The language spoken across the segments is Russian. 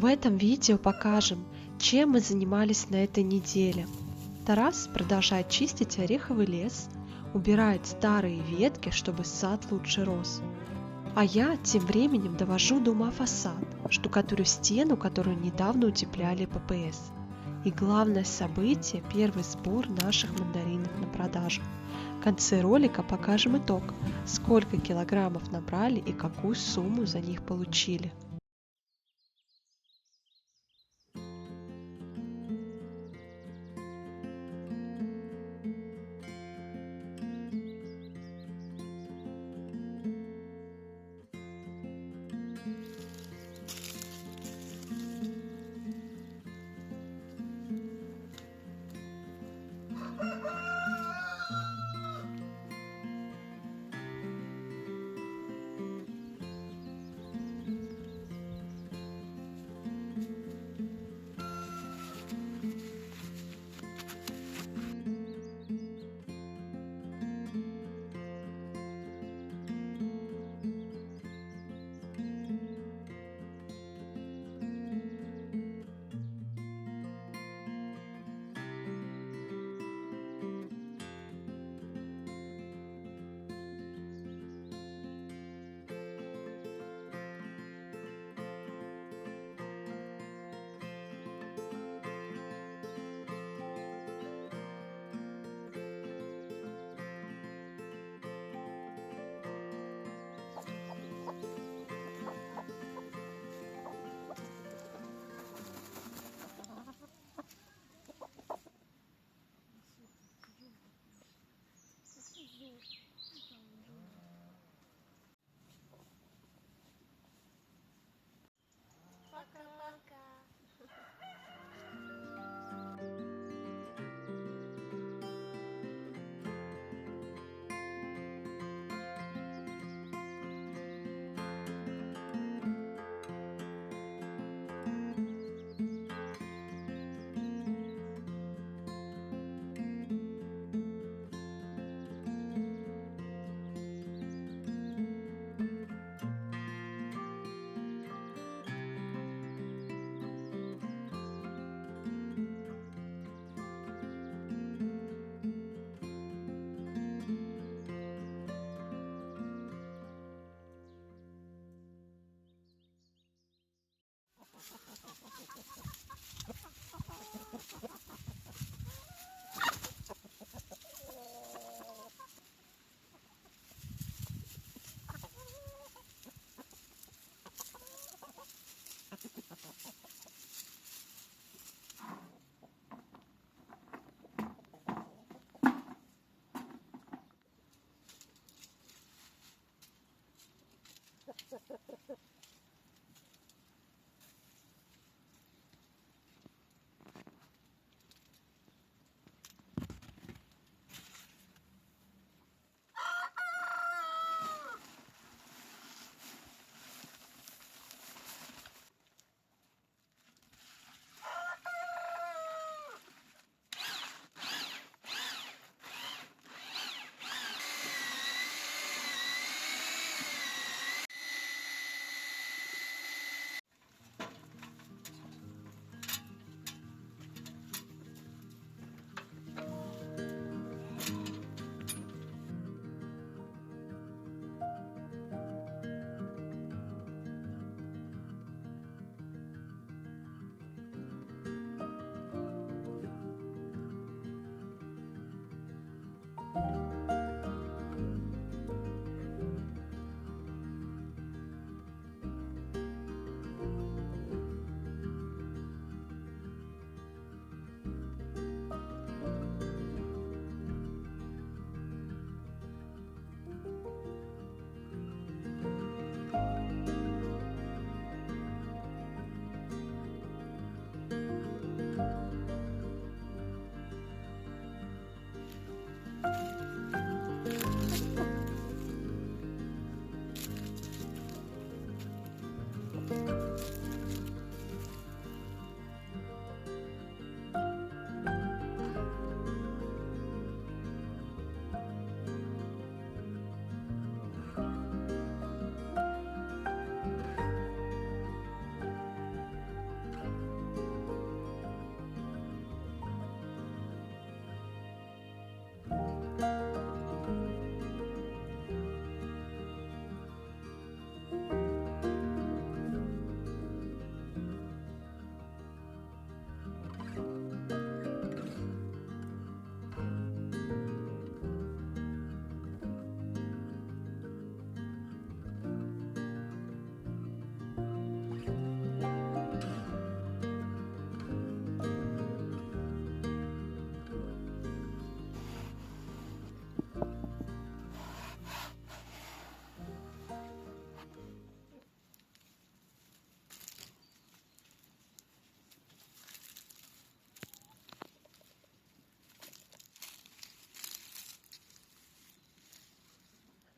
В этом видео покажем, чем мы занимались на этой неделе. Тарас продолжает чистить ореховый лес, убирает старые ветки, чтобы сад лучше рос. А я тем временем довожу до ума фасад, штукатурю стену, которую недавно утепляли ППС. И главное событие – первый сбор наших мандаринов на продажу. В конце ролика покажем итог, сколько килограммов набрали и какую сумму за них получили. Пока-пока.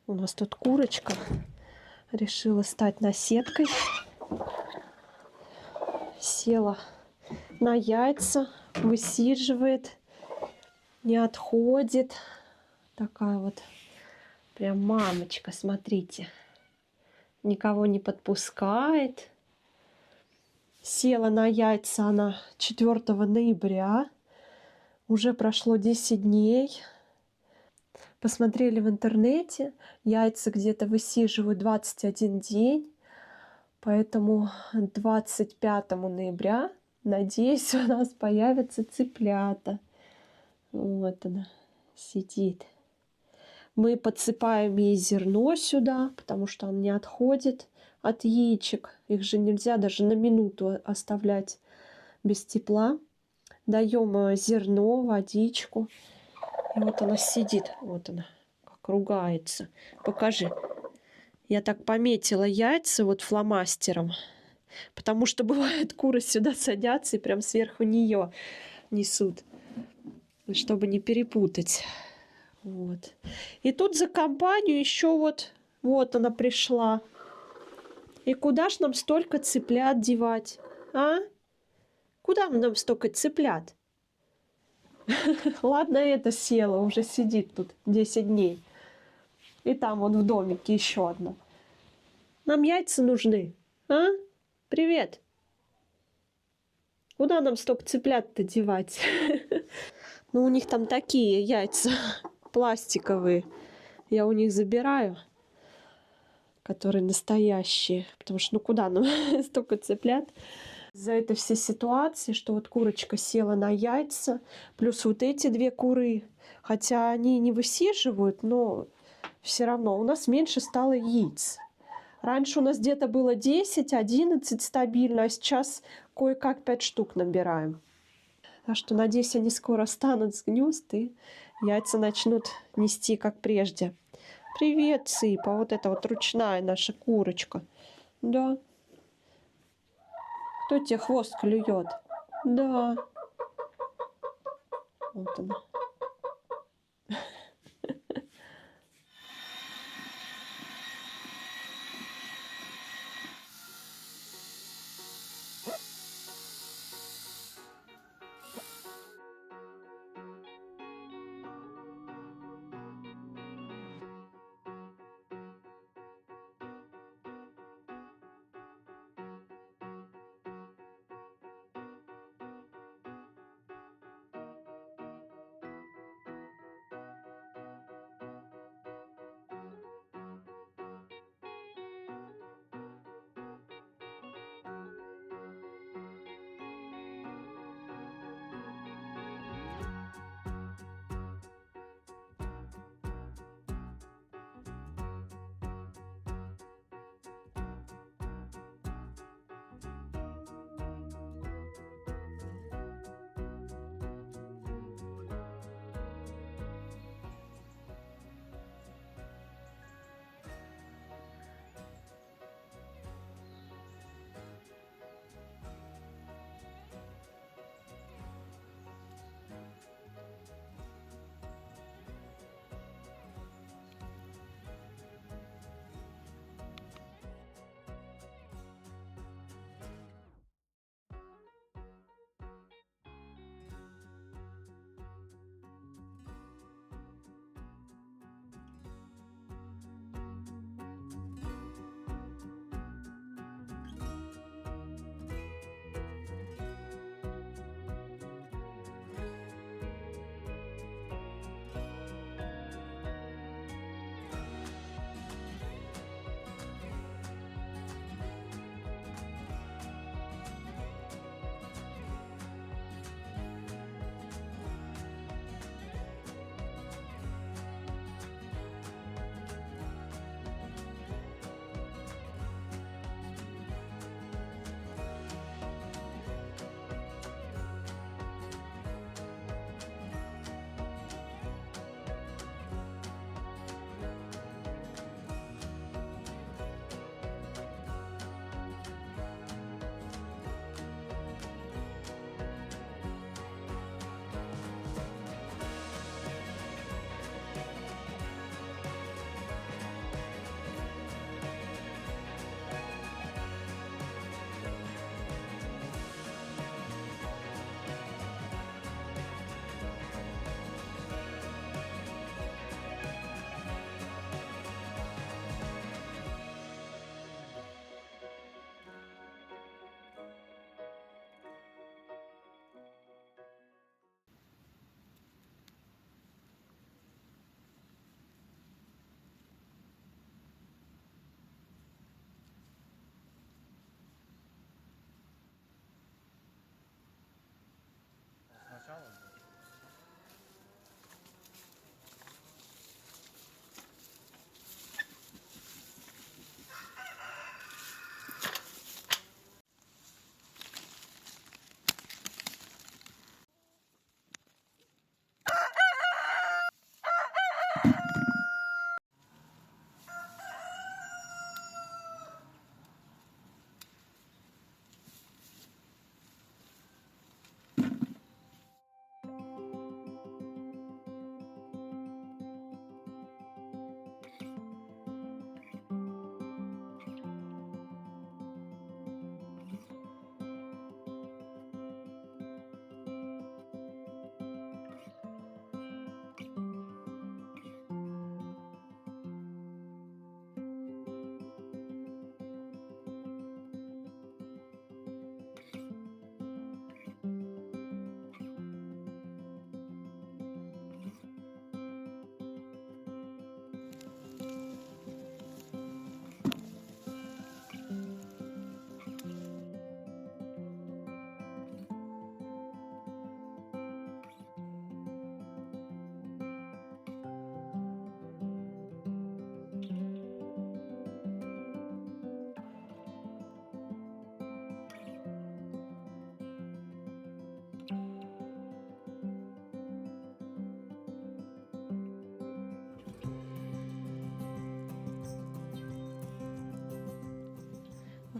У нас тут курочка решила стать наседкой. Села на яйца, высиживает, не отходит. Такая вот прям мамочка, смотрите. Никого не подпускает. Села на яйца она 4 ноября. Уже прошло 10 дней. Посмотрели в интернете. Яйца где-то высиживают 21 день. Поэтому 25 ноября, надеюсь, у нас появятся цыплята. Вот она сидит. Мы подсыпаем ей зерно сюда, потому что он не отходит от яичек. Их же нельзя даже на минуту оставлять без тепла. Даем зерно, водичку. И вот она сидит. Вот она, как ругается. Покажи. Я так пометила яйца вот фломастером. Потому что бывает, куры сюда садятся и прям сверху нее несут. Чтобы не перепутать. Вот. И тут за компанию еще вот она пришла. И куда ж нам столько цыплят девать? А? Куда нам столько цыплят? Ладно, это села, уже сидит тут 10 дней. И там вот в домике еще одна. Нам яйца нужны. А? Привет. Куда нам столько цыплят-то девать? Ну, у них там такие яйца пластиковые. Я у них забираю, которые настоящие. Потому что, ну, куда нам столько цыплят? За это все ситуации, что вот курочка села на яйца, плюс вот эти две куры, хотя они не высиживают, но все равно у нас меньше стало яиц. Раньше у нас где-то было 10-11 стабильно, а сейчас кое-как 5 штук набираем. Так что, надеюсь, они скоро встанут с гнезд и яйца начнут нести, как прежде. Привет, Цыпа, вот это вот ручная наша курочка. Да. Кто тебе хвост клюет? Да. Вот она.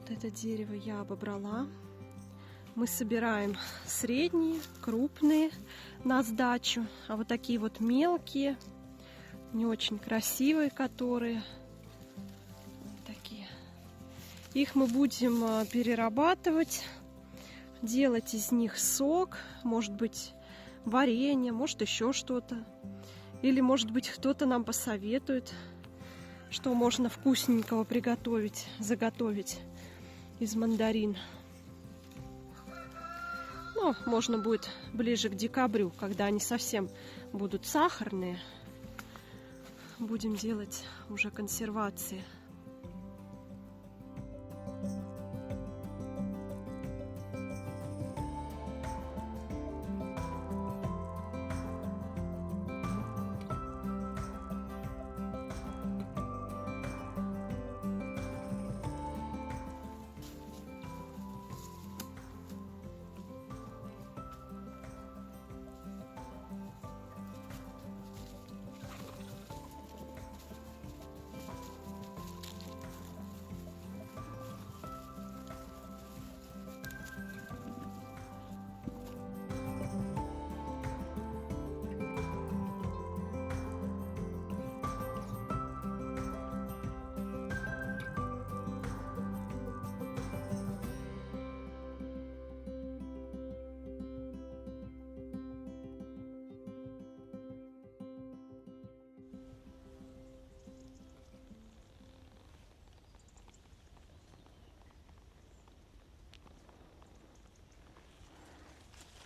Вот это дерево я обобрала. Мы собираем средние, крупные на сдачу, а вот такие вот мелкие, не очень красивые, которые такие. Их мы будем перерабатывать, делать из них сок, может быть варенье, может еще что-то. Или может быть кто-то нам посоветует, что можно вкусненького приготовить, заготовить из мандарин. Ну, можно будет ближе к декабрю, когда они совсем будут сахарные. Будем делать уже консервации.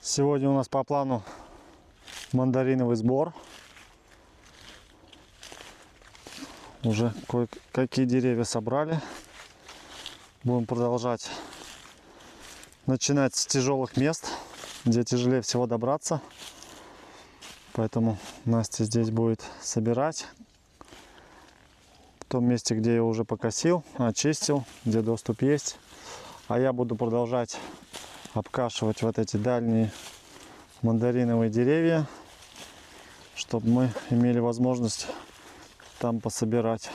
Сегодня у нас по плану мандариновый сбор. Уже кое-какие деревья собрали. Будем продолжать начинать с тяжелых мест, где тяжелее всего добраться. Поэтому Настя здесь будет собирать. В том месте, где я уже покосил, очистил, где доступ есть. А я буду продолжать обкашивать вот эти дальние мандариновые деревья, чтобы мы имели возможность там пособирать.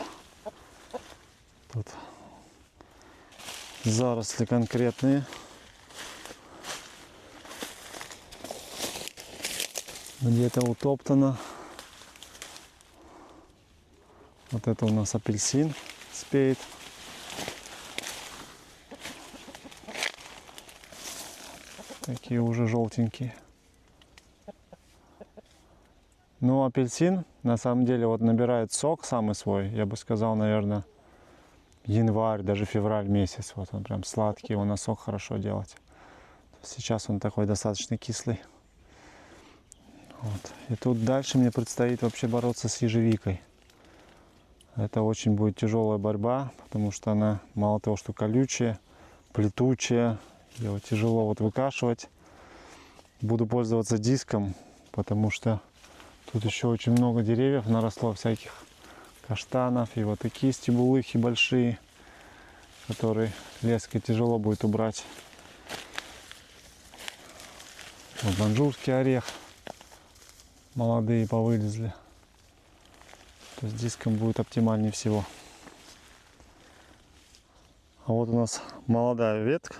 Тут заросли конкретные. Где-то утоптано. Вот это у нас апельсин спеет. Такие уже желтенькие. Ну, апельсин на самом деле вот набирает сок самый свой. Я бы сказал, наверное, январь, даже февраль месяц. Вот он прям сладкий, его на сок хорошо делать. Сейчас он такой достаточно кислый. Вот. И тут дальше мне предстоит вообще бороться с ежевикой. Это очень будет тяжелая борьба, потому что она мало того, что колючая, плетучая. Его тяжело вот выкашивать. Буду пользоваться диском, потому что тут еще очень много деревьев наросло, всяких каштанов. И вот такие стебулыхи большие, которые леской тяжело будет убрать. Вот маньчжурский орех. Молодые повылезли. То есть диском будет оптимальнее всего. А вот у нас молодая ветка,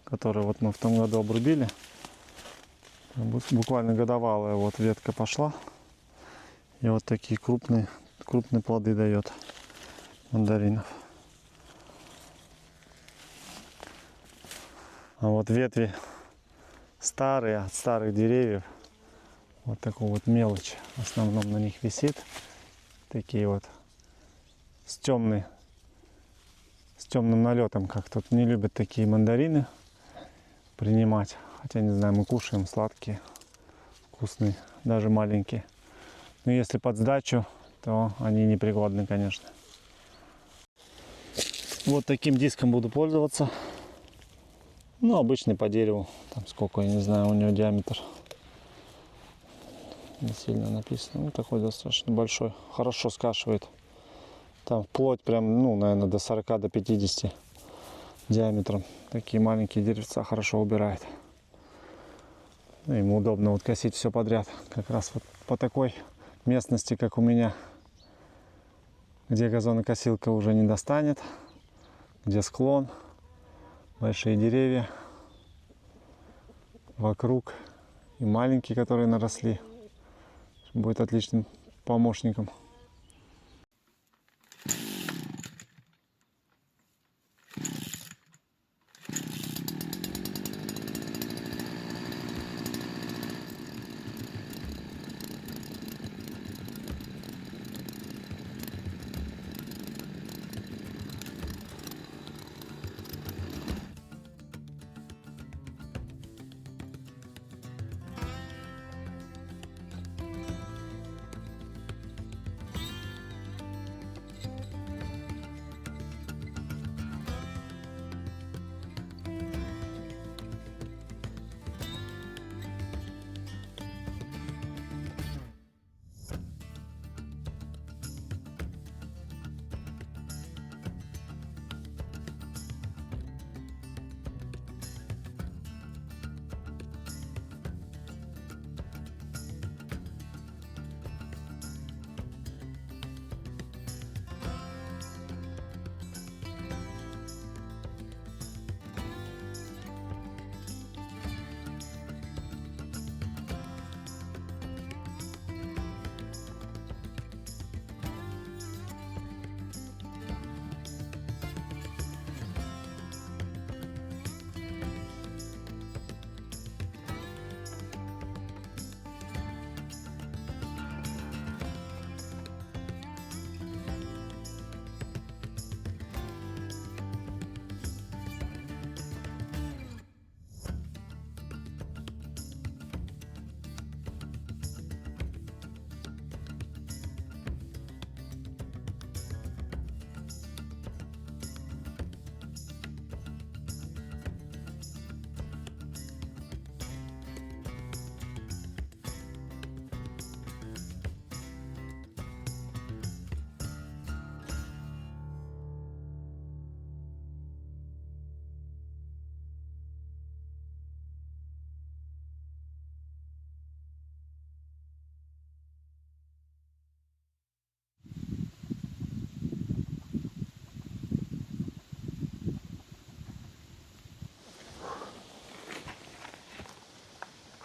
которую вот мы в том году обрубили. Буквально годовалая вот ветка пошла. И вот такие крупные плоды дает мандаринов. А вот ветви старые, от старых деревьев. Вот такой вот мелочь в основном на них висит. Такие вот с темным налетом, как тут не любят такие мандарины принимать. Хотя, не знаю, мы кушаем сладкие, вкусные, даже маленькие. Но если под сдачу, то они непригодны, конечно. Вот таким диском буду пользоваться. Ну, обычный по дереву. Там сколько, я не знаю, у него диаметр. Не сильно написано. Ну, такой достаточно большой. Хорошо скашивает. Там вплоть прям, ну, наверное, до 40, до 50 диаметром. Такие маленькие деревца хорошо убирает. Ну, ему удобно вот косить все подряд. Как раз вот по такой местности, как у меня, где газонокосилка уже не достанет, где склон. большие деревья вокруг и маленькие, которые наросли. Будет отличным помощником.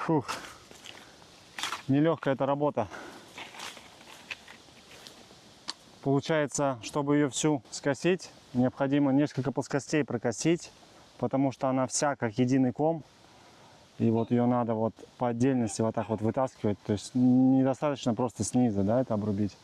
Фух, нелегкая эта работа. Получается, чтобы ее всю скосить, необходимо несколько плоскостей прокосить, потому что она вся как единый ком. И вот ее надо вот по отдельности вот так вот вытаскивать. То есть недостаточно просто снизу, да, это обрубить.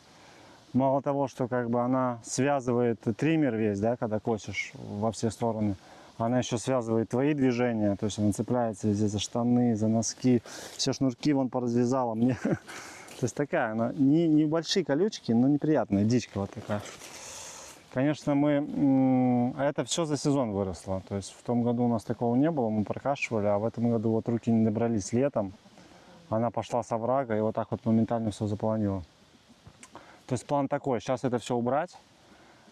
Мало того, что как бы она связывает триммер весь, да, когда косишь во все стороны, она еще связывает твои движения, то есть она цепляется везде за штаны, за носки, все шнурки вон поразвязала мне. То есть такая, она небольшие колючки, но неприятная дичка вот такая. Конечно, это все за сезон выросло, то есть в том году у нас такого не было, мы прокашивали, а в этом году вот руки не добрались летом, она пошла с оврага и вот так вот моментально все заполонила. То есть план такой, сейчас это все убрать,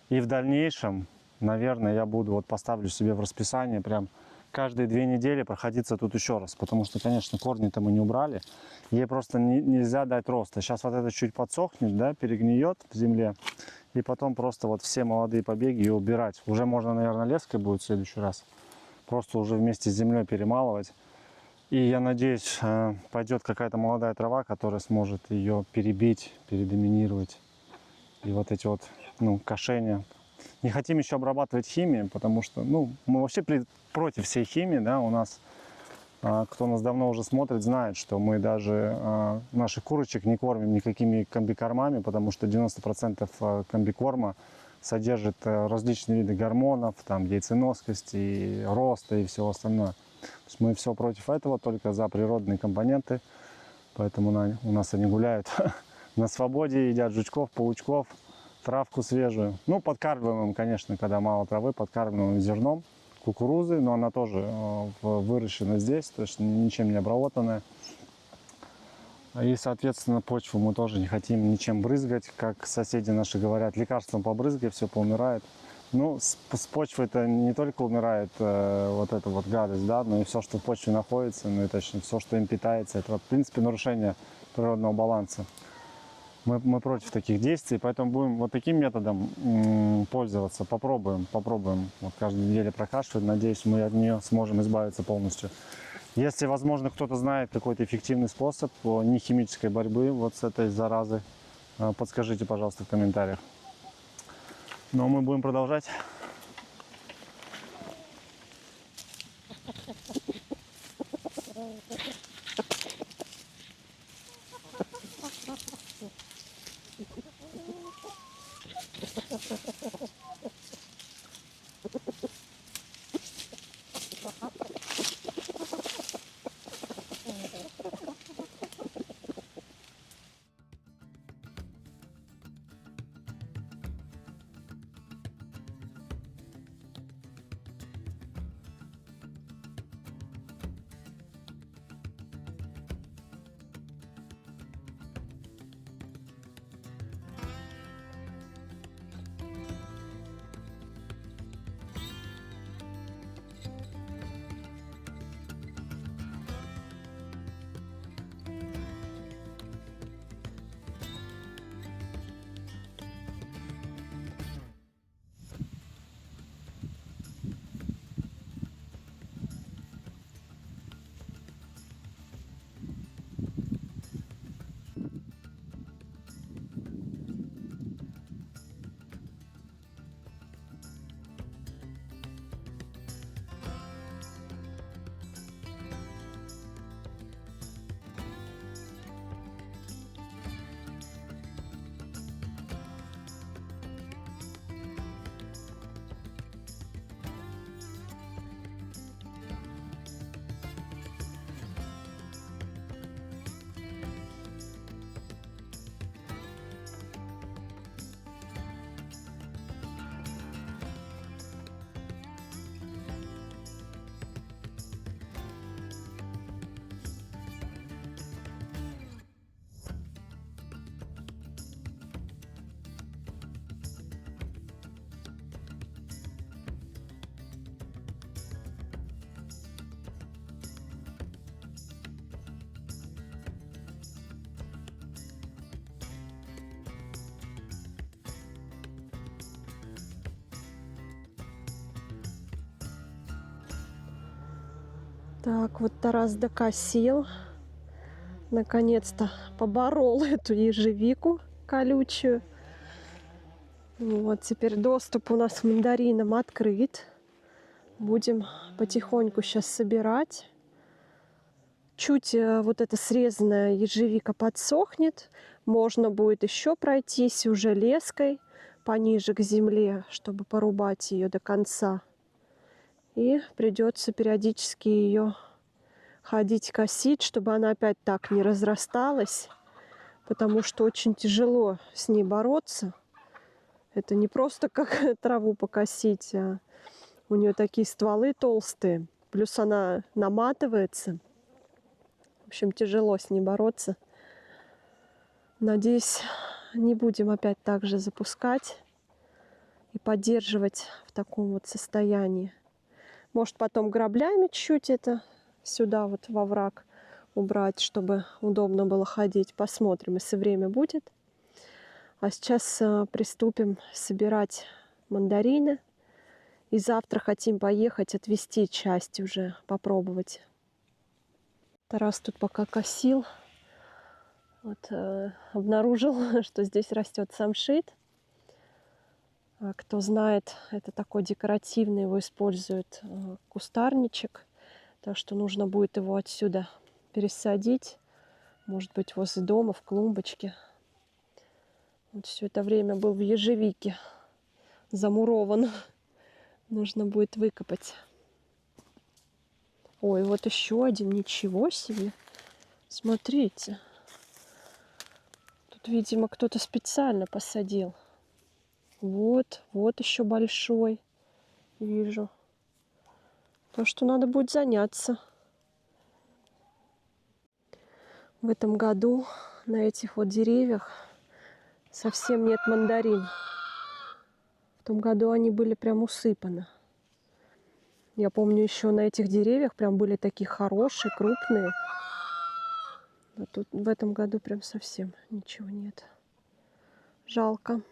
и в дальнейшем, наверное, я буду, вот поставлю себе в расписание, прям каждые 2 недели проходиться тут еще раз, потому что, конечно, корни-то мы не убрали, ей просто нельзя дать роста. Сейчас вот это чуть подсохнет, да, перегниет в земле, и потом просто вот все молодые побеги ее убирать. Уже можно, наверное, леской будет в следующий раз, просто уже вместе с землей перемалывать. И я надеюсь, пойдет какая-то молодая трава, которая сможет ее перебить, передоминировать. И вот эти вот, кошения. Не хотим еще обрабатывать химией, потому что, мы вообще против всей химии, да, у нас, кто нас давно уже смотрит, знает, что мы даже наших курочек не кормим никакими комбикормами, потому что 90% комбикорма содержит различные виды гормонов, там, яйценоскости, роста и всего остального. То есть мы все против этого, только за природные компоненты, поэтому у нас они гуляют на свободе, едят жучков, паучков, травку свежую. Подкармливаем им, конечно, когда мало травы, подкармливаем зерном кукурузы, но она тоже выращена здесь, то есть ничем не обработанная. И, соответственно, почву мы тоже не хотим ничем брызгать, как соседи наши говорят, лекарством побрызгай, все поумирает. С почвы это не только умирает вот эта вот гадость, да, но и все, что в почве находится, и точнее все, что им питается, это, в принципе, нарушение природного баланса. Мы против таких действий, поэтому будем вот таким методом пользоваться. Попробуем. Вот каждую неделю прокашивать. Надеюсь, мы от нее сможем избавиться полностью. Если, возможно, кто-то знает какой-то эффективный способ нехимической борьбы вот с этой заразой, подскажите, пожалуйста, в комментариях. Но мы будем продолжать. Так, вот Тарас докосил. Наконец-то поборол эту ежевику колючую. Вот, теперь доступ у нас к мандаринам открыт. Будем потихоньку сейчас собирать. Чуть вот эта срезанная ежевика подсохнет. Можно будет еще пройтись уже леской пониже к земле, чтобы порубать ее до конца. И придется периодически ее ходить косить, чтобы она опять так не разрасталась, потому что очень тяжело с ней бороться. Это не просто как траву покосить, а у нее такие стволы толстые, плюс она наматывается. В общем, тяжело с ней бороться. Надеюсь, не будем опять так же запускать и поддерживать в таком вот состоянии. Может, потом граблями чуть-чуть это сюда вот во враг убрать, чтобы удобно было ходить. Посмотрим, если время будет. А сейчас приступим собирать мандарины. И завтра хотим поехать отвезти часть уже, попробовать. Тарас тут пока косил. Вот, обнаружил, что здесь растет самшит. Кто знает, это такой декоративный, его используют кустарничек. Так что нужно будет его отсюда пересадить. Может быть, возле дома, в клумбочке. Вот все это время был в ежевике замурован. Нужно будет выкопать. Ой, вот еще один. Ничего себе. Смотрите. Тут, видимо, кто-то специально посадил. Вот, вот еще большой. Вижу. То, что надо будет заняться. В этом году на этих вот деревьях совсем нет мандарин. В том году они были прям усыпаны. Я помню, еще на этих деревьях прям были такие хорошие, крупные. А тут в этом году прям совсем ничего нет. Жалко. —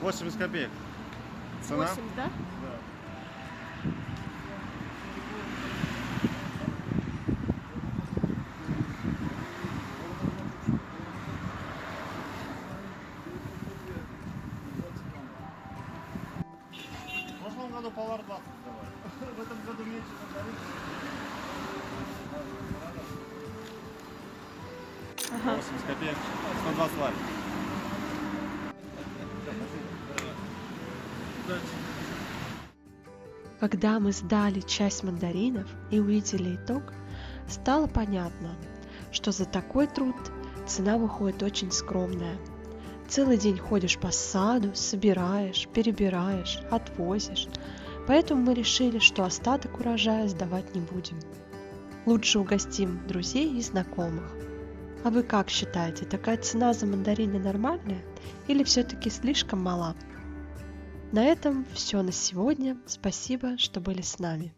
80 копеек. Цена? 80, да? Да. В прошлом году полар 20 давали. В этом году меньше подарить. Ага. 80 копеек. 120 лар. Когда мы сдали часть мандаринов и увидели итог, стало понятно, что за такой труд цена выходит очень скромная. Целый день ходишь по саду, собираешь, перебираешь, отвозишь. Поэтому мы решили, что остаток урожая сдавать не будем. Лучше угостим друзей и знакомых. А вы как считаете, такая цена за мандарины нормальная или все-таки слишком мала? На этом все на сегодня. Спасибо, что были с нами.